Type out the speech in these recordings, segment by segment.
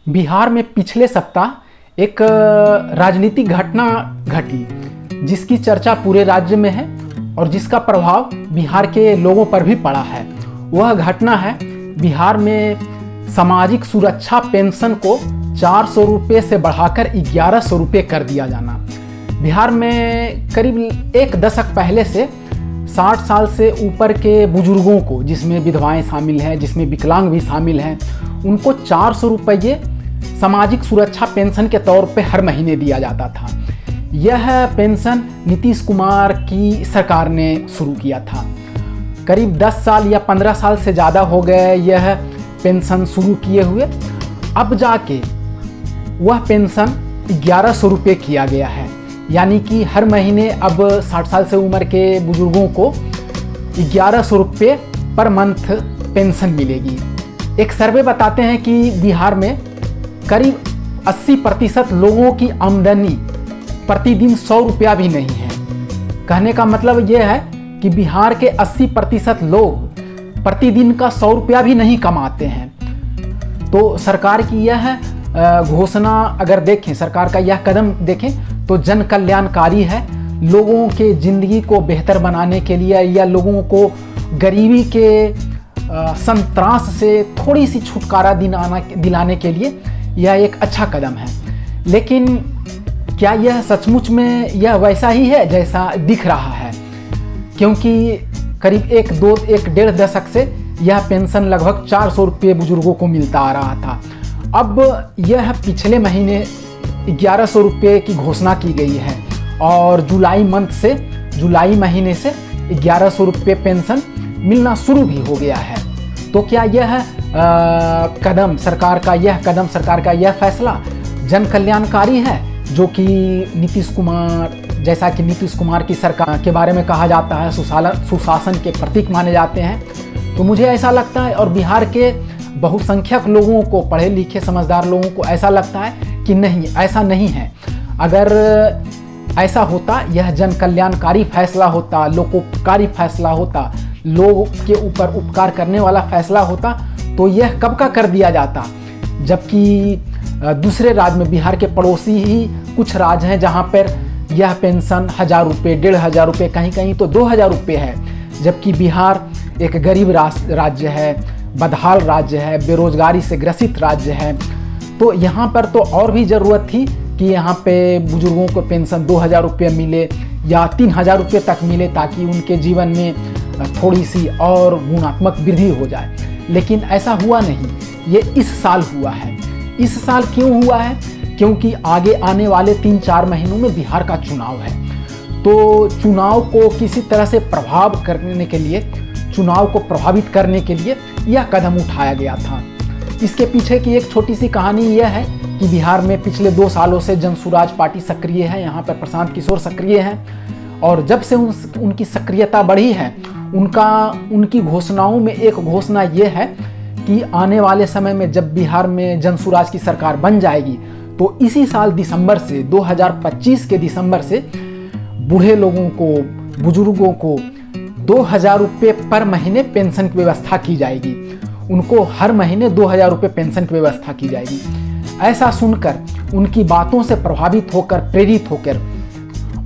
बिहार में पिछले सप्ताह एक राजनीतिक घटना घटी जिसकी चर्चा पूरे राज्य में है और जिसका प्रभाव बिहार के लोगों पर भी पड़ा है। वह घटना है बिहार में सामाजिक सुरक्षा पेंशन को 400 रुपये से बढ़ाकर 1100 रुपये कर दिया जाना। बिहार में करीब एक दशक पहले से 60 साल से ऊपर के बुजुर्गों को, जिसमें विधवाएं शामिल हैं, जिसमें विकलांग भी शामिल हैं, उनको 400 रुपये सामाजिक सुरक्षा पेंशन के तौर पे हर महीने दिया जाता था। यह पेंशन नीतीश कुमार की सरकार ने शुरू किया था। करीब 10 साल या 15 साल से ज़्यादा हो गए यह पेंशन शुरू किए हुए। अब जाके वह पेंशन 1100 रुपये किया गया है, यानी कि हर महीने अब 60 साल से उम्र के बुजुर्गों को 1100 रुपये पर मंथ पेंशन मिलेगी। एक सर्वे बताते हैं कि बिहार में करीब 80% लोगों की आमदनी प्रतिदिन 100 रुपया भी नहीं है। कहने का मतलब यह है कि बिहार के 80% लोग प्रतिदिन का 100 रुपया भी नहीं कमाते हैं। तो सरकार की यह घोषणा अगर देखें, सरकार का यह कदम देखें तो जन कल्याणकारी है। लोगों के ज़िंदगी को बेहतर बनाने के लिए या लोगों को गरीबी के संत्रास से थोड़ी सी छुटकारा दिलाने के लिए यह एक अच्छा कदम है। लेकिन क्या यह सचमुच में यह वैसा ही है जैसा दिख रहा है? क्योंकि करीब एक डेढ़ दशक से यह पेंशन लगभग 400 रुपये बुजुर्गों को मिलता आ रहा था। अब यह पिछले महीने 1100 रुपये की घोषणा की गई है और जुलाई महीने से 1100 रुपये पेंशन मिलना शुरू भी हो गया है। तो क्या यह कदम सरकार का यह फैसला जन कल्याणकारी है, जो कि नीतीश कुमार की सरकार के बारे में कहा जाता है सुशासन के प्रतीक माने जाते हैं? तो मुझे ऐसा लगता है और बिहार के बहुसंख्यक लोगों को, पढ़े लिखे समझदार लोगों को ऐसा लगता है कि नहीं, ऐसा नहीं है। अगर ऐसा होता, यह जन कल्याणकारी फैसला होता, लोकोपकारी फैसला होता, लोगों के ऊपर उपकार करने वाला फैसला होता, तो यह कब का कर दिया जाता। जबकि दूसरे राज्य में, बिहार के पड़ोसी ही कुछ राज्य हैं जहां पर यह पेंशन 1000 रुपये, 1500 रुपये, कहीं कहीं तो 2000 रुपये है। जबकि बिहार एक गरीब राज्य है, बदहाल राज्य है, बेरोजगारी से ग्रसित राज्य है। तो यहाँ पर तो और भी ज़रूरत थी कि यहाँ पे बुजुर्गों को पेंशन 2000 रुपये मिले या 3000 रुपये तक मिले, ताकि उनके जीवन में थोड़ी सी और गुणात्मक वृद्धि हो जाए। लेकिन ऐसा हुआ नहीं। ये इस साल हुआ है। इस साल क्यों हुआ है? क्योंकि आगे आने वाले 3-4 महीनों में बिहार का चुनाव है। तो चुनाव को किसी तरह से प्रभावित करने के लिए यह कदम उठाया गया था। इसके पीछे की एक छोटी सी कहानी यह है कि बिहार में पिछले 2 सालों से जनसुराज पार्टी सक्रिय है। यहाँ पर प्रशांत किशोर सक्रिय हैं और जब से उनकी सक्रियता बढ़ी है, उनकी घोषणाओं में एक घोषणा यह है कि आने वाले समय में जब बिहार में जनसुराज की सरकार बन जाएगी तो इसी साल दिसंबर से, 2025 के दिसंबर से बूढ़े लोगों को, बुजुर्गों को 2000 रुपये पर महीने पेंशन की व्यवस्था की जाएगी। उनको हर महीने 2000 रुपये पेंशन की व्यवस्था की जाएगी। ऐसा सुनकर, उनकी बातों से प्रभावित होकर, प्रेरित होकर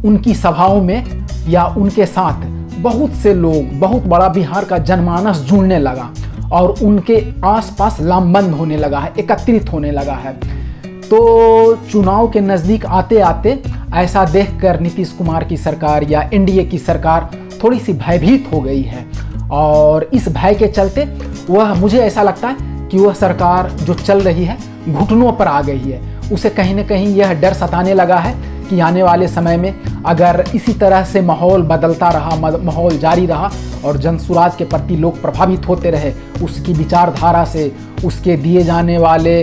उनकी सभाओं में या उनके साथ बहुत से लोग, बहुत बड़ा बिहार का जनमानस जुड़ने लगा और उनके आसपास लामबंद होने लगा है, एकत्रित होने लगा है। तो चुनाव के नज़दीक आते आते ऐसा देखकर नीतीश कुमार की सरकार या एनडीए की सरकार थोड़ी सी भयभीत हो गई है और इस भय के चलते मुझे ऐसा लगता है कि वह सरकार जो चल रही है घुटनों पर आ गई है। उसे कहीं ना कहीं यह डर सताने लगा है कि आने वाले समय में अगर इसी तरह से माहौल बदलता रहा, माहौल जारी रहा और जनसुराज के प्रति लोग प्रभावित होते रहे, उसकी विचारधारा से, उसके दिए जाने वाले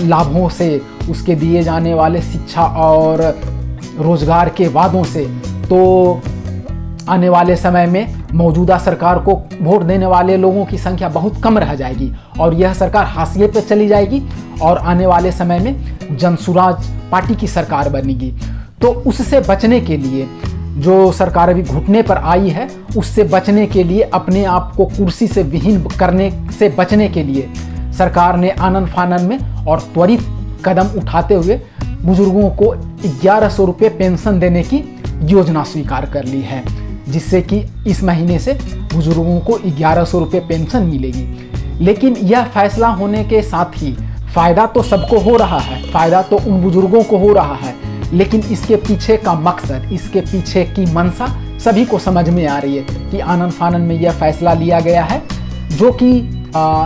लाभों से, उसके दिए जाने वाले शिक्षा और रोजगार के वादों से, तो आने वाले समय में मौजूदा सरकार को वोट देने वाले लोगों की संख्या बहुत कम रह जाएगी और यह सरकार हाशिए पे चली जाएगी और आने वाले समय में जनसुराज पार्टी की सरकार बनेगी। तो उससे बचने के लिए, जो सरकार अभी घुटने पर आई है, उससे बचने के लिए, अपने आप को कुर्सी से विहीन करने से बचने के लिए सरकार ने आनन फानन में और त्वरित कदम उठाते हुए बुजुर्गों को 1100 रुपये पेंशन देने की योजना स्वीकार कर ली है, जिससे कि इस महीने से बुजुर्गों को 1100 रुपये पेंशन मिलेगी। लेकिन यह फैसला होने के साथ ही फ़ायदा तो सबको हो रहा है, फ़ायदा तो उन बुजुर्गों को हो रहा है, लेकिन इसके पीछे का मकसद, इसके पीछे की मंशा सभी को समझ में आ रही है कि आनन फानन में यह फैसला लिया गया है जो कि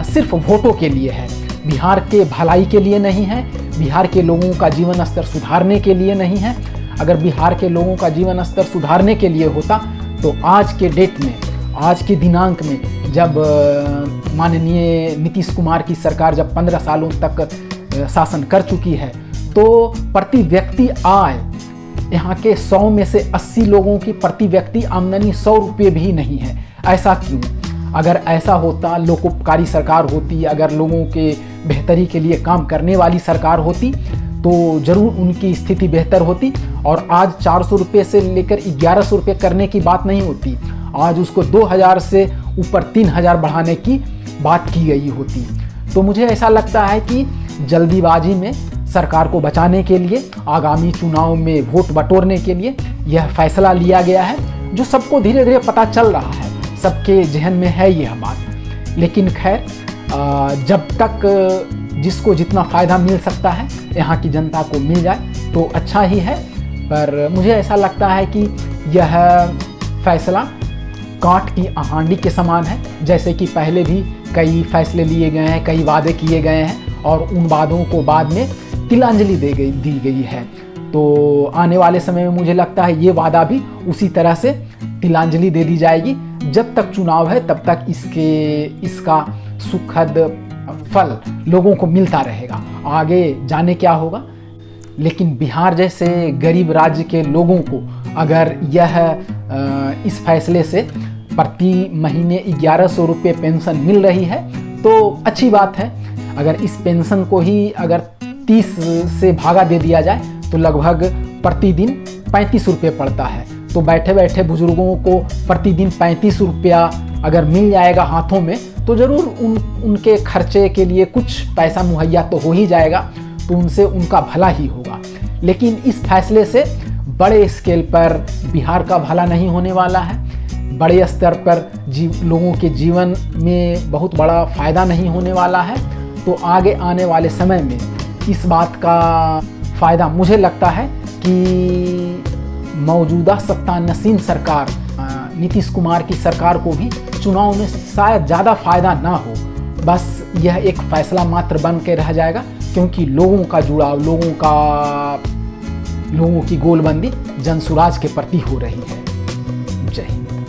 सिर्फ वोटों के लिए है, बिहार के भलाई के लिए नहीं है, बिहार के लोगों का जीवन स्तर सुधारने के लिए नहीं है। अगर बिहार के लोगों का जीवन स्तर सुधारने के लिए होता तो आज के डेट में, आज के दिनांक में, जब माननीय नीतीश कुमार की सरकार जब 15 सालों तक शासन कर चुकी है, तो प्रति व्यक्ति आय यहाँ के 100 में से 80 लोगों की प्रति व्यक्ति आमदनी 100 रुपये भी नहीं है। ऐसा क्यों? अगर ऐसा होता, लोकोपकारी सरकार होती, अगर लोगों के बेहतरी के लिए काम करने वाली सरकार होती, तो ज़रूर उनकी स्थिति बेहतर होती और आज 400 रुपये से लेकर 1100 रुपये करने की बात नहीं होती, आज उसको 2000 से ऊपर 3000 बढ़ाने की बात की गई होती। तो मुझे ऐसा लगता है कि जल्दीबाजी में सरकार को बचाने के लिए, आगामी चुनाव में वोट बटोरने के लिए यह फैसला लिया गया है, जो सबको धीरे धीरे पता चल रहा है, सबके जहन में है यह बात। लेकिन खैर, जब तक जिसको जितना फ़ायदा मिल सकता है यहाँ की जनता को मिल जाए तो अच्छा ही है। पर मुझे ऐसा लगता है कि यह फैसला कांट की हांडी के समान है, जैसे कि पहले भी कई फैसले लिए गए हैं, कई वादे किए गए हैं और उन वादों को बाद में तिलांजलि दी गई है। तो आने वाले समय में मुझे लगता है ये वादा भी उसी तरह से तिलांजलि दे दी जाएगी। जब तक चुनाव है तब तक इसका सुखद फल लोगों को मिलता रहेगा, आगे जाने क्या होगा। लेकिन बिहार जैसे गरीब राज्य के लोगों को अगर यह इस फैसले से प्रति महीने 1100 रुपये पेंशन मिल रही है तो अच्छी बात है। अगर इस पेंशन को ही अगर 30 से भागा दे दिया जाए तो लगभग प्रतिदिन 35 रुपये पड़ता है। तो बैठे बैठे बुजुर्गों को प्रतिदिन 35 रुपया अगर मिल जाएगा हाथों में तो ज़रूर उनके खर्चे के लिए कुछ पैसा मुहैया तो हो ही जाएगा, तो उनसे उनका भला ही होगा। लेकिन इस फैसले से बड़े स्केल पर बिहार का भला नहीं होने वाला है, बड़े स्तर पर लोगों के जीवन में बहुत बड़ा फ़ायदा नहीं होने वाला है। तो आगे आने वाले समय में इस बात का फ़ायदा मुझे लगता है कि मौजूदा सत्तानसीन सरकार नीतीश कुमार की सरकार को भी चुनाव में शायद ज़्यादा फ़ायदा ना हो, बस यह एक फ़ैसला मात्र बन के रह जाएगा, क्योंकि लोगों का जुड़ाव, लोगों की गोलबंदी जनसुराज के प्रति हो रही है। जय हिंद।